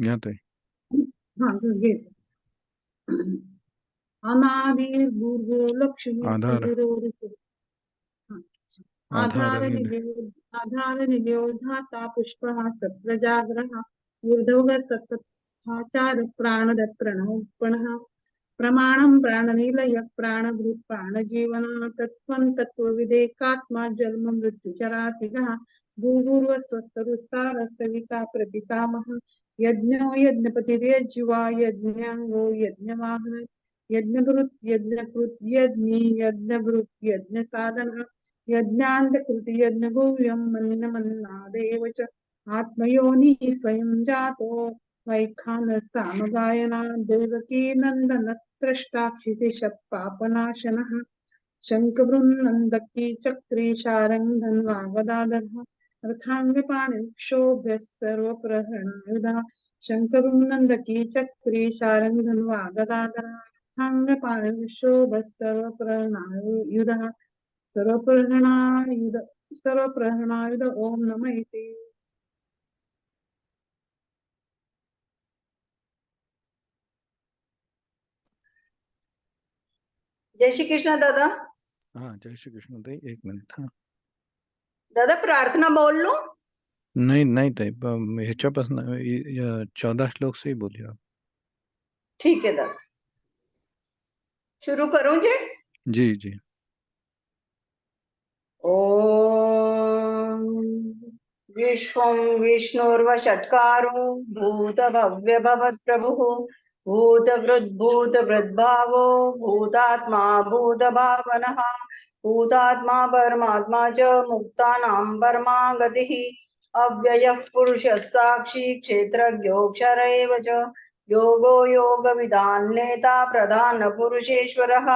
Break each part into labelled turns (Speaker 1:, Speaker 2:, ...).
Speaker 1: ज्ञाते
Speaker 2: हाँ ये अनादिर्भूर्भो लक्ष्मी
Speaker 1: आधार
Speaker 2: सुदुरोरिति
Speaker 1: आधार निध
Speaker 2: आधारनिलयो धाता पुष्पः सप्रजाग्रः ऊर्ध्वः सत्तथाचार प्राणद प्रणः प्रमाणं प्राणनिलय प्राणभृत् प्राणजीवना तत्त्वं तत्त्वविदेकात्मा जन्म मृत्युचरातिगः भूर्भुवस्वस्तरुस्तारः सविता प्रपितामहः यज्ञो यज्ञपतिर्यज्वा यज्ञाङ्गो यज्ञवाहनः यज्ञभृत् यज्ञकृत् यज्ञी यज्ञभृत् यज्ञसाधनः यज्ञान्तकृति यज्ञभूयं मन्नमन्नादेव च आत्मयोनिः स्वयं जातो वैखानस्तामगायना देवकी नन्दनत्रष्टाक्षितिशः पापनाशनः शङ्खबृन्नन्दकी चक्री शारङ्गधन्वा गदाधरः रथाङ्गपाणिक्षोभ्यः सर्वप्रहरणायुधः शङ्खबृन्नन्दकी चक्री शारङ्गधन्वा गदाधरः रथाङ्गपाणिक्षोभ्यः सर्वप्रहरणायुधः सर्वप्रहरणायुध सर्वप्रहरणायुध ओम नमः इति।
Speaker 3: जय श्री कृष्ण दादा।
Speaker 1: हाँ जय श्री कृष्ण ताई, 1 मिनिट. हाँ
Speaker 3: दादा प्रार्थना बोल लूं?
Speaker 1: नाही नाही ताई, ह्याच्यापासून 14 श्लोक से ही बोलिए आप.
Speaker 3: ठीक है दादा, शुरू करूं जी?
Speaker 1: जी जी.
Speaker 3: ओम विश्वं विष्णुर्वषट्कारो भूतभव्य भवत्प्रभुः भूतभृद्भावो भूतात्मा भूतभावनः भूतात्मा परमात्मा च मुक्तानां परमा गतिः अव्ययः पुरुषः साक्षी क्षेत्रज्ञोऽक्षर एव च योगो योगविदान् नेता प्रधानपुरुषेश्वरः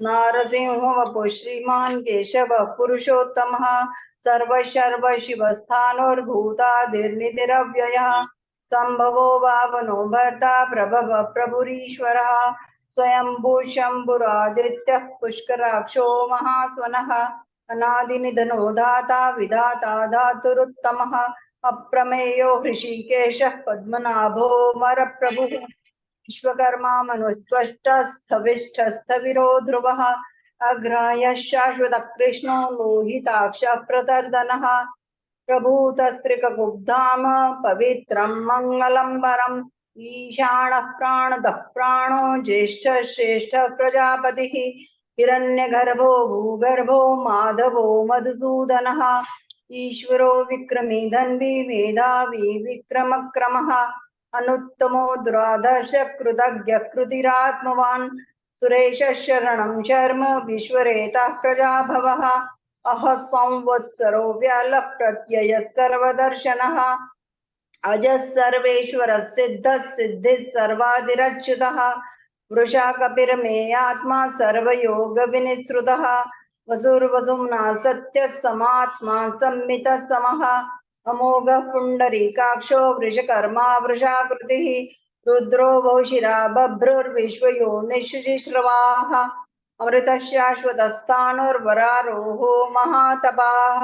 Speaker 3: नारसिंह वपुः श्रीमान् केशवः पुरुषोत्तमः सर्वशर्व शिवस्थाणुर्भूतादिर्निधिरव्ययः सम्भवो भावनो भर्ता प्रभव प्रभुरीश्वरः स्वयंभू शम्भुरादित्यः पुष्कराक्षो महास्वनः अनादिनिधनो दाता विधाता धातुरुत्तमः अप्रमेयो हृषीकेशः पद्मनाभो मरप्रभुः विश्वकर्मा मनुस्त्वष्टस्थविष्ठस्थविरो ध्रुवः अग्राह्यः शाश्वतः कृष्णो लोहिताक्षः प्रतर्दनः प्रभूतस्त्रिककुब्धाम पवित्रं मङ्गलं परम् ईशानः प्राणदः प्राणो ज्येष्ठः श्रेष्ठः प्रजापतिः हिरण्यगर्भो भूगर्भो माधवो मधुसूदनः ईश्वरो विक्रमी धन्वी मेधावी विक्रमक्रमः अनुत्तमो दुराधर्ष कृतज्ञ कृतिरात्मवान् सुरेश शरणं शर्म विश्वरेतः प्रजाभवः अह संवत्सरो व्यालः प्रत्ययः सर्वदर्शनः अजः सर्वेश्वरः सिद्धः सिद्धिः सर्वादिरच्युतः वृषा कपिर्मेयात्मा सर्वयोगविनिःसृतः वसुर्वसुम्ना सत्यः समात्मा संमितः समः अमोघः पुण्डरीकाक्षो वृषकर्मा वृषाकृतिः रुद्रो बहुशिरा बभ्रुर्विश्वयोनिःशुचिश्रवाः अमृतः शाश्वतस्थाणुर्वरारोहो महातपाः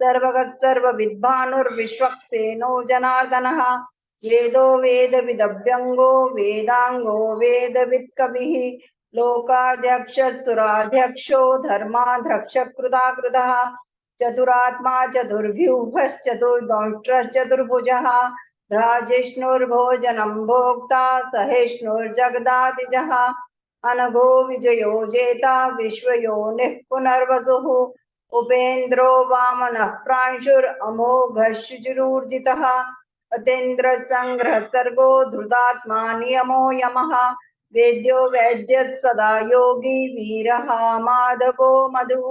Speaker 3: सर्वगः सर्वविद्भानुर्विश्वक्सेनो जनार्दनः वेदो वेदविदभ्यङ्गो वेदाङ्गो वेदवित्कविः लोकाध्यक्षः सुराध्यक्षो धर्माध्यक्ष कृताकृतः चतुरात्मा चतुर्व्यूहश्चतुर्दंष्ट्रश्चतुर्भुजः राजिष्णुर्भोजनं भोक्ता सहिष्णुर्जगदादिजः अनघो विजयो जेता विश्वयोनिः पुनर्वसुः उपेन्द्रो वामनः प्रांशुरमोघः शुचिरूर्जितः अतीन्द्र संग्रह सर्गो धृतात्मा नियमो यमः वेद्यो वैद्यः सदा योगी वीरः माधवो मधुः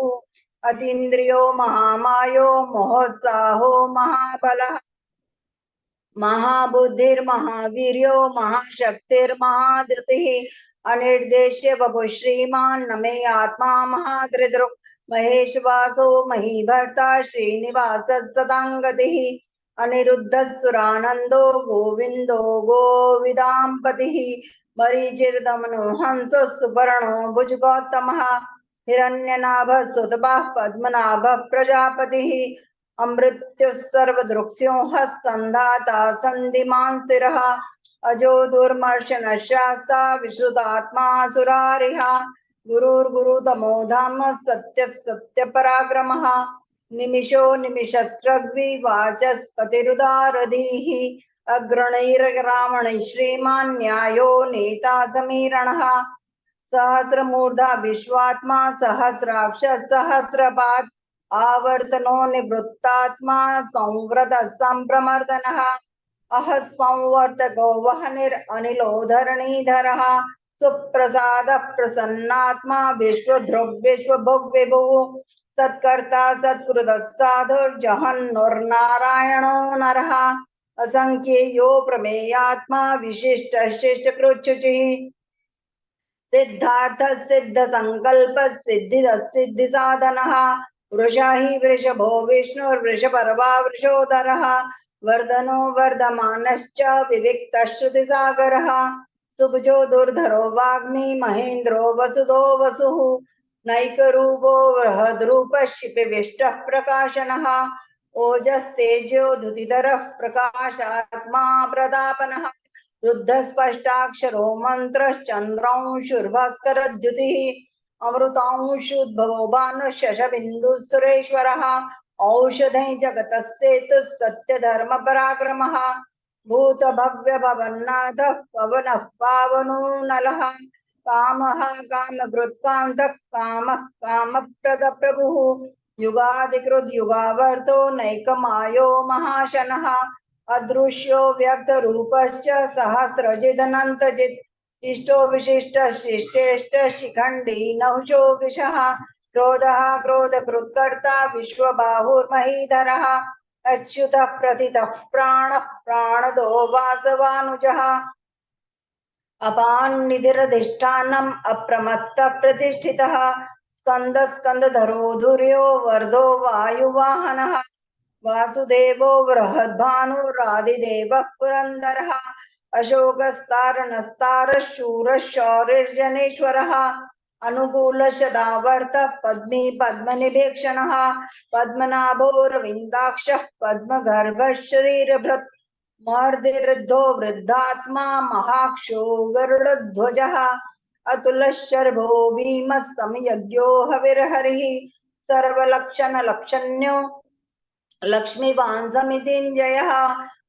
Speaker 3: अतीन्द्रियो महामायो महोत्साहो महाबलः महाबुद्धिर्महावीर्यो महाशक्तिर्महाधृतिः अनिर्देश्य बभुः श्रीमान् न मे आत्मा महादृदृक् महेशवासो महीभर्ता श्रीनिवासः सदाङ्गतिः अनिरुद्धः सुरानन्दो गोविन्दो गोविदाम्पतिः मरीचिर्दमनो हंसः सुपर्णो भुजगौतमः हिरण्यनाभः सुतपः पद्मनाभः प्रजापतिः अमृत्युः सर्वदृक्स्योः सन्धाता सन्धिमान् स्थिरः अजो दुर्मर्शन शास्ता विश्रुतात्मा सुरारिः गुरुर्गुरुतमो धाम सत्यः सत्यपराक्रमः निमिषो निमिषस्रग्वि वाचस्पतिरुदारधीः अग्रणैर्ग्रामणैः श्रीमान् न्यायो नेता समीरणः सहस्रमूर्धा विश्वात्मा सहस्राक्ष सहस्रपात् आवर्तनो निवृत्तात्मा संवृत संप्रमर्दनः अह संवर्तको वहनिरनिलो धरणीधरः सुप्रसाद प्रसन्नात्मा विश्वधृग् विश्वभुग् विभुः सत्कर्ता सत्कृतः साधुर्जहन्नुर्नारायणो नरः असंख्येयो प्रमेयात्मा विशिष्ट शिष्टकृच्छुचिः सिद्धार्थ सिद्ध संकल्प सिद्धि सिद्धि साधनः वृषा हि वृषभो विष्णुर्वृषपर्वा वृषोदरः वर्धनो वर्धमानश्च विविक्तश्रुतिसागरः सुभुजो दुर्धरो वाग्मी महेन्द्रो वसुदो वसुः नैकरूपो बृहद्रूपः शिपिविष्टः प्रकाशनः ओजस्तेजो धुतिधरः प्रकाशात्मा प्रतापनः रुद्धस्पष्टाक्षरो मन्त्रश्चन्द्रांशुर्भास्करद्युतिः अमृतांशुद्भवो भानुः शशबिन्दुः सुरेश्वरः औषधै जगतः सेतुः सत्यधर्मपराक्रमः भूतभव्यभवन्नाथः पवनः पावनो नलः कामः कामकृत्कान्तः कामः कामप्रदप्रभुः युगादिकृद्युगावर्तो नैकमायो महाशनः अदृश्यो व्यक्तरूपश्च सहस्रजिदनन्तजित् इष्टो विशिष्ट शिष्टेष्ट शिखण्डी नहुषो वृषः क्रोधः क्रोधकृत्कर्ता विश्वबाहुर्महीधरः अच्युतः प्रथितः प्राणः प्राणदो वासवानुजः अपान्निधिरधिष्ठानम् अप्रमत्तः प्रतिष्ठितः स्कन्दः स्कन्दधरो धुर्यो वर्धो वायुवाहनः वासुदेवो बृहद्भानुरादिदेवः पुरन्दरः अशोकस्तारणस्तारः शूरः शौरिर्जनेश्वरः अनुकूलशदावर्तः पद्मी पद्मनिभीक्षणः पद्मनाभोरविन्दाक्षः पद्मगर्भः शरीरभृत् महर्दिवृद्धो वृद्धात्मा महाक्षो गरुडध्वजः अतुलशर्भो भीमः समयज्ञो हविर्हरिः सर्वलक्षणलक्षण्यो लक्ष्मीवान् समितिञ्जयः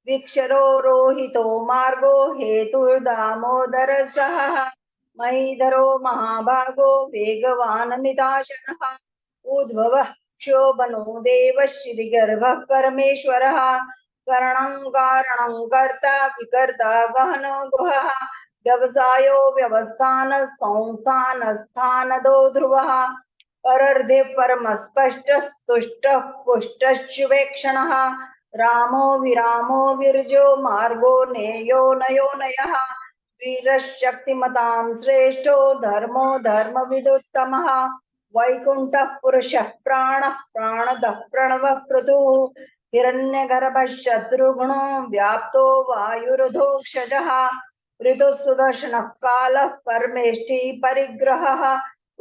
Speaker 3: विक्षरो रोहितो मार्गो हेतुर्दामोदर सहः महीधरो महाभागो वेगवानमिताशनः उद्भवः क्षोभनो देवः श्रीगर्भः परमेश्वरः करणं कारणं कर्ता विकर्ता गहनो गुहः व्यवसायो व्यवस्थान संस्थानस्थानदो ध्रुवः परर्धे परमस्पष्टस्तुष्टः पुष्टश्चुवेक्षणः रामो विरामो विरजो मार्गो नेयो नयो नयः वीरशक्तिमतां श्रेष्ठो धर्मो धर्मविदुत्तमः वैकुण्ठः पुरुषः प्राणः प्राणदः प्रणवः क्रतुः हिरण्यगर्भः शत्रुघ्नो व्याप्तो वायुरुधोक्षजः ऋतुः सुदर्शनः कालः परमेष्टि परिग्रहः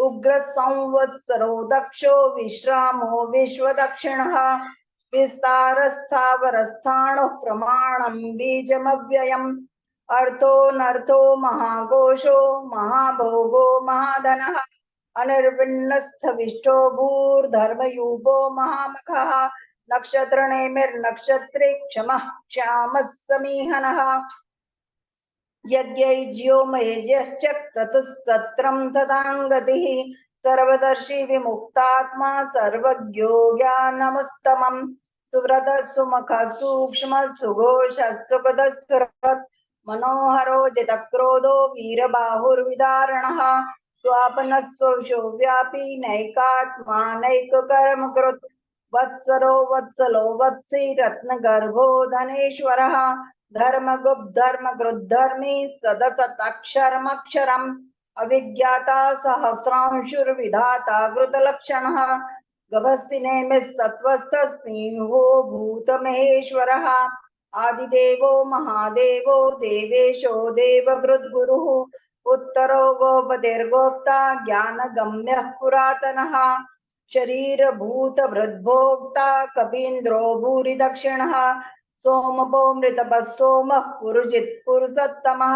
Speaker 3: उग्रः संवत्सरो दक्षो विश्रामो विश्वदक्षिणः विस्तारस्थावरस्थाणुः प्रमाणं बीजमव्ययम् अर्थो महाघोषो महाभोगो महाधनः अनिर्विण्णस्थविष्टो भूर्धर्मयूपो महामखः नक्षत्रनेमिर्नक्षत्रे क्षमः क्षामः समीहनः यज्ञैज्यो महेज्यश्च क्रतुः सत्रं सदाङ्गतिः सर्वदर्शी विमुक्तात्मा सर्वज्ञो ज्ञानमुत्तमम् सुव्रतः सुमुखः सूक्ष्मः सुघोषः सुखदः सुरत् मनोहरो जितक्रोधो वीरबाहुर्विदारणः स्वापनः स्वविशो व्यापी नैकात्मा नैककर्मकृत् वत्सरो वत्सलो वत्सी रत्नगर्भो धनेश्वरः धर्मगुप्धर्मकृद्धर्मी सदसदक्षरमक्षरम् अविज्ञाता सहस्रांशुर्विधाता कृतलक्षणः गभस्तिनेमिः सत्त्वस्थः सिंहो भूतमहेश्वरः आदिदेवो महादेवो देवेशो देवभृद्गुरुः उत्तरो गोपतिर्गोप्ता ज्ञानगम्यः पुरातनः शरीरभूतभृद्भोक्ता कपीन्द्रो भूरि दक्षिणः सोमपो मृतपः सोमः पुरुजित् पुरुषत्तमः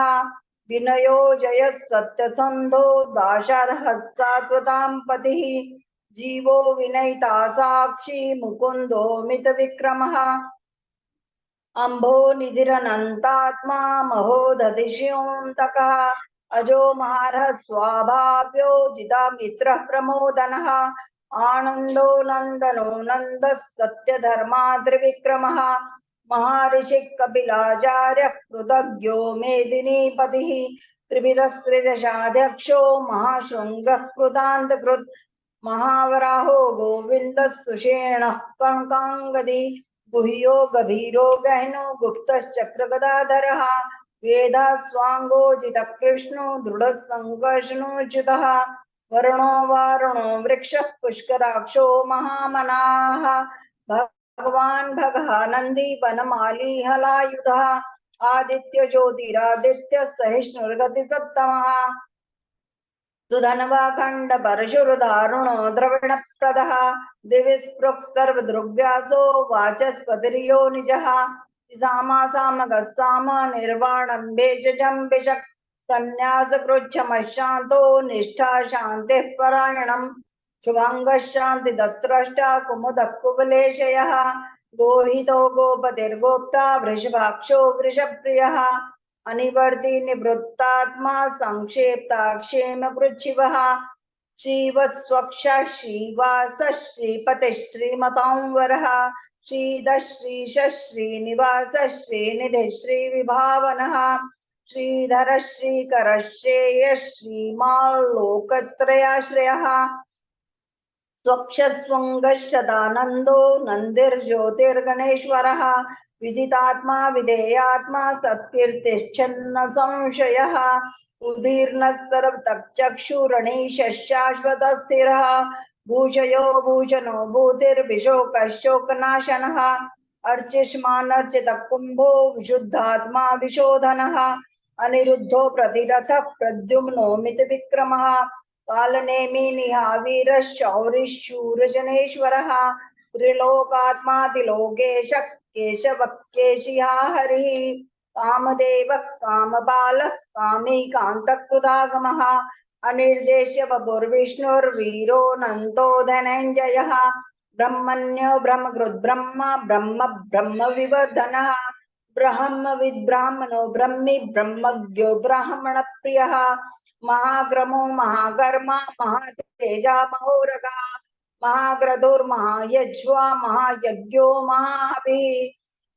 Speaker 3: विनयो जयः सत्यसन्धो दाशार्हः सात्वतां पतिः जीवो विनयिता साक्षी मुकुन्दो मितविक्रमः अम्भो निधिरनन्तात्मा महोदधिष्योऽन्तकः अजो महारः स्वाभाव्यो जितामित्रः प्रमोदनः आनन्दो नन्दनो नन्दः सत्यधर्माद्रिविक्रमः महर्षिः कपिलाचार्यः कृतज्ञो मेदिनीपतिः त्रिविधस्त्रिदशाध्यक्षो महाशृङ्गः कृतान्तकृत् महावराहो गोविन्दः सुषेणः कनकाङ्गदी गुह्यो गभीरो गहनो गुप्तश्चक्रगदाधरः वेदास्वाङ्गोजितः कृष्णो दृढः सङ्कर्षणोच्युतः वर्णो वारुणो वृक्षः पुष्कराक्षो महामनाः भगवान् भगः नन्दी वनमाली हलायुधः आदित्य ज्योतिरादित्य सहिष्णुर्गतिसत्तमः सुधन्वाखण्ड परशुरदारुणो द्रविणप्रदः दिविस्पृक् सर्वदृग्व्यासो वाचस्पतिर्यो निजः सामासामगः साम निर्वाणं बेजजम्बिषक् सन्न्यासकृच्छमशान्तो निष्ठा शान्तिः परायणम् शुभङ्गः शान्तिदस्रष्टा कुमुदः कुवलेशयः गोहितो गोपतिर्गोप्ता वृषभाक्षो वृषप्रियः अनिवर्ति निवृत्तात्मा संक्षेप्ता क्षेम कृच्छिवः श्रीवत्स्वक्ष श्रीवास श्रीपति श्रीमतांवरः श्रीधः श्रीश श्रीनिवास श्रीनिधि श्रीविभावनः श्रीधर श्रीकर श्रेय श्रीमाल्लोकत्रयाश्रयः स्वक्षस्वङ्गशदानन्दो नन्दिर्ज्योतिर्गणेश्वरः विजितात्मा विधेयात्मा सत्कीर्तिश्चन्न संशयः उदीर्णः सर्वतक्षुरणीशाश्वतस्थिरः भूषयो भूषणो भूतिर्विशोकः शोकनाशनः अर्चिष्मानर्चितः कुम्भो विशुद्धात्मा विशोधनः अनिरुद्धो प्रतिरथः प्रद्युम्नो मितविक्रमः कालनेमि निहावीरशौरिशूरजनेश्वरः त्रिलोकात्मातिलोकेशः केशवः केशिहा हरिः कामदेवः कामपालः कामीकान्तकृतागमः अनिर्देश्य वपुर्विष्णुर्वीरो नन्तो धनञ्जयः ब्रह्मण्यो ब्रह्मकृद्ब्रह्म ब्रह्म ब्रह्मविवर्धनः ब्रह्मविद्ब्राह्मणो ब्रह्मी ब्रह्मज्ञो ब्राह्मणप्रियः महाग्रमो महाकर्मा महातेजा महोरगः महाक्रतुर्महायज्वा महायज्ञो महाभिः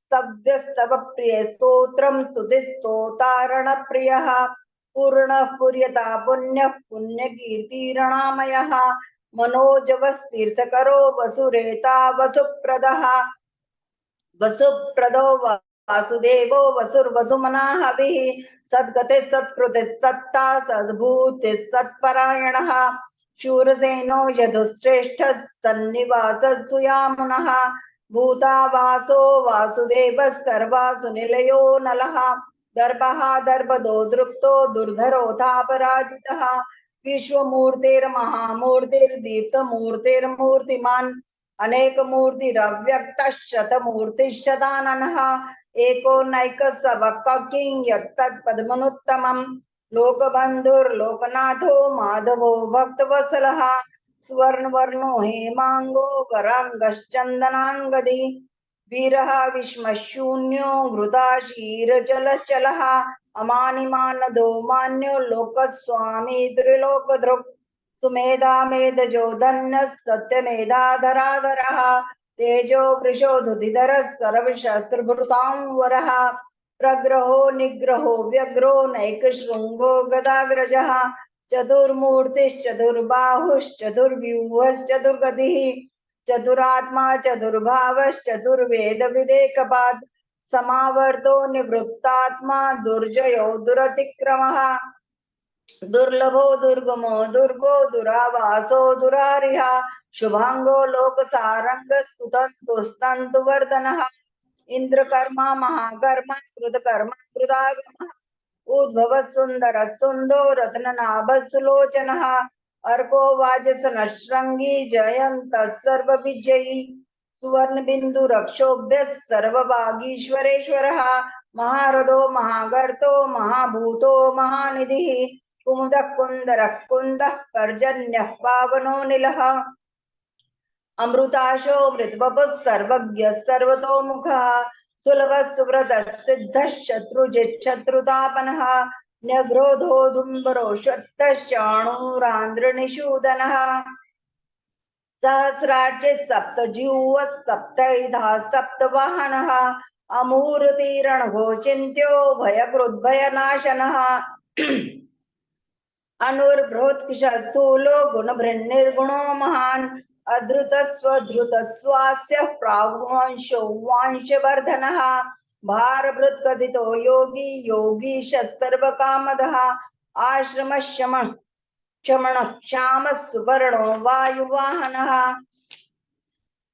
Speaker 3: स्तव्यस्तव प्रिय स्तोत्रं स्तुतिस्तोतारण प्रियः पूर्णः पुर्यता पुण्यः पुण्यकीर्तिरणामयः मनोजवस्तीर्थकरो वसुरेता वसुप्रदः वसुप्रदो वासुदेवो वसुर्वसुमनाहभिः सद्गतिः सत्कृतिः सत्ता सद्भूतिः सत्परायणः शूरसेनो यदुश्रेष्ठः सन्निवासः सुयामुनः भूतावासो वासुदेवः सर्वासु निलयो नलः दर्पः दर्पदो दृप्तो दुर्धरोऽथापराजितः विश्वमूर्तिर्महामूर्तिर्दीप्तमूर्तिर्मूर्तिमान् अनेकमूर्तिरव्यक्तः शतमूर्तिश्शताननः एको नैकः स वक्किं यत्तत्पद्मनुत्तमम् लोकबन्धुर्लोकनाथो माधवो भक्तवत्सलः सुवर्णवर्णो हेमांगो वरांगश्चन्दनांगदी वीरः विश्वशून्यो घृताशीरजलश्चलः अमानिमानदो मान्यो लोकस्वामी त्रिलोकधृक् सुमेधा मेधजो धन्यः सत्यमेधाधराधरः तेजो वृषोधुतिधरः सर्वशस्त्रभृतांवरः प्रग्रहो निग्रहो व्यग्रो नैकशृङ्गो गदाग्रजः चतुर्मूर्तिश्चतुर्बाहुश्चतुर्व्यूहश्चतुर्गतिः चतुरात्मा चतुर्भावश्चतुर्वेदविदेकपात् समावर्तो निवृत्तात्मा दुर्जयो दुरतिक्रमः दुर्लभो दुर्गमो दुर्गो दुरावासो दुरारिः शुभांगो लोकसारंगस्तुतन्तुस्तन्तुवर्धनः इंद्रकर्मा महाकर्मा कृतकर्मा कृतागमः उद्भवः सुन्दरः सुन्दो रत्ननाभः सुलोचनः अर्को वाजसनशृंगी जयन्तः सर्वविजयी सुवर्ण रक्षोभ्य सर्वभागीश्वरेश्वरः महारथो महागर्तो महाभूतो महानिधिः कुमुदः कुन्दरः कुन्दः पर्जन्यः पावनो निलः अमृताशो मृतवपुः सर्वज्ञः सर्वतोमुखः सुलभः सुव्रतः सिद्धः शत्रुजिच्छत्रुतापनः न्यग्रोधो धुम्बरोश्वत्तश्चाणूरान्द्रनिषूदनः सहस्रार्चिः सप्तजिह्वः सप्तैधा सप्तवाहनः अमूर्तिरणघोचिन्त्यो भयकृद्भयनाशनः अनुर्बृहत्कृशस्थूलो गुणभृन्निर्गुणो महान् अधृतस्वधृतस्वास्य प्राग्वांशो वांशवर्धनः भारभृत्कथितो योगी योगीशः सर्वकामदः आश्रमशमः क्षमणः क्षामः सुपर्णो वायुवाहनः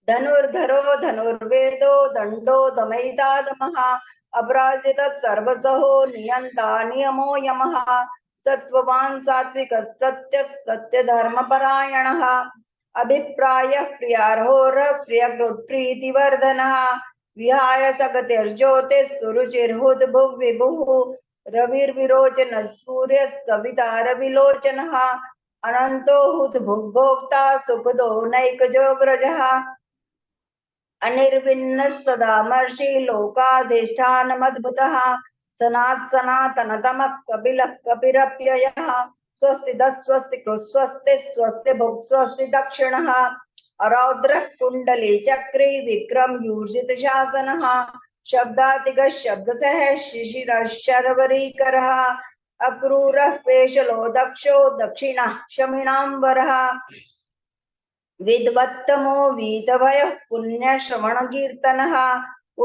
Speaker 3: धनुर्धरो धनुर्वेदो दण्डो दमयितादमः अपराजितः सर्वसहो नियन्ता नियमो यमः सत्त्ववान् सात्विकः सत्यः सत्यधर्मपरायणः अभिप्रायः प्रियार्होरः प्रियकृत्प्रीतिवर्धनः विहाय सगतिर्ज्योतिः सुरुचिर्हुद्भुग्विभुः रविर्विरोचनः सूर्यः सविता रविलोचनः अनन्तो हुद्भुग्भोक्ता सुखदो नैकजोऽग्रजः अनिर्विन्नः सदामर्षि लोकाधिष्ठानमद्भुतः सनातनतमः कपिलः कपिरप्ययः स्वस्तिदः स्वस्तिकृ स्वस्ति स्वस्ति भुक् स्वस्ति दक्षिणः अरौद्रः कुण्डली चक्री विक्रम यूर्जित शासनः शब्दातिगः शब्दसः शिशिरः शर्वरीकरः अक्रूरः पेशलो दक्षो दक्षिणः शमिणाम्बरः विद्वत्तमो वीतभयः पुण्यश्रवणकीर्तनः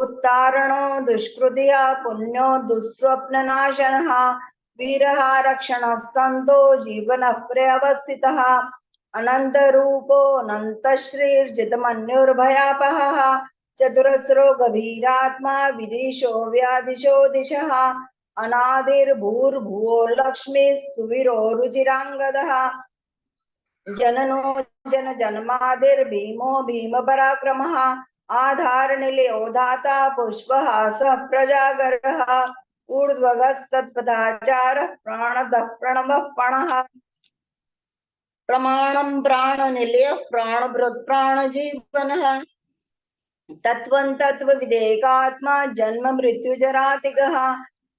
Speaker 3: उत्तारणो दुष्कृतिः पुण्यो दुःस्वप्ननाशनः वीरः रक्षणः सन्तो जीवनः प्रेऽवस्थितः अनन्तरूपो अनन्तश्रीर्जितमन्युर्भयापहः चतुरस्रो गभीरात्मा विदिशो व्यादिशो दिशः अनादिर्भूर्भुवो लक्ष्मीः सुवीरो रुचिराङ्गदः जननो जनजन्मादिर्भीमो भीमपराक्रमः आधारनिलयो धाता पुष्पहासः प्रजागरः ऊर्ध्वगः सत्पथाचारः प्राणदः प्रणवः पणः प्रमाणं प्राणनिलयः प्राणभृत् प्राणजीवनः तत्त्वं तत्त्वविदेकात्मा जन्म मृत्युजरातिगः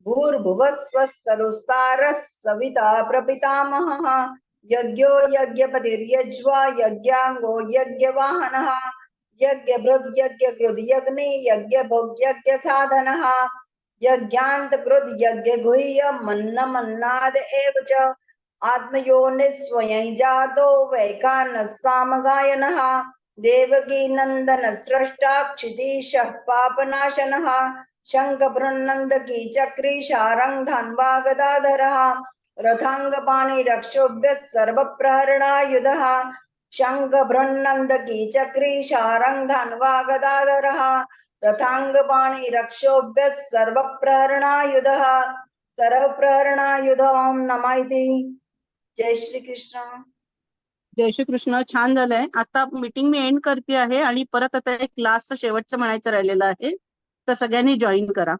Speaker 3: भूर्भुवः स्वस्तरुस्तारः सविता प्रपितामहः यज्ञो यज्ञपतिर्यज्वा यज्ञाङ्गो यज्ञवाहनः यज्ञभृद् यज्ञकृद् यज्ञे यज्ञभुग् यज्ञसाधनः यज्ञान्तकृद् यज्ञगुह्य मन्नमन्नाद एव च आत्मयोनिः स्वयं जातो वैखानः सामगायनः देवकी नंदन स्रष्टा क्षितीशः पापनाशनः शङ्खभृन्नन्दकी चक्री शारङ्गधन्वा गदाधरः रथाङ्गपाणि रक्षोभ्यः सर्वप्रहरणायुधः शङ्खभृन्नन्दकी चक्री शारङ्गधन्वा गदाधरः रथाङ्गपाणि रक्षोभ्यः सर्वप्रहरणायुधः सर्वप्रहरणायुध ओम नमः इति। जय श्री कृष्ण।
Speaker 4: जय श्री कृष्ण. छान झालंय. आता मीटिंग मी एंड करते आहे आणि परत आता एक क्लासचं शेवटचं म्हणायचं राहिलेलं आहे, तर सगळ्यांनी जॉईन करा.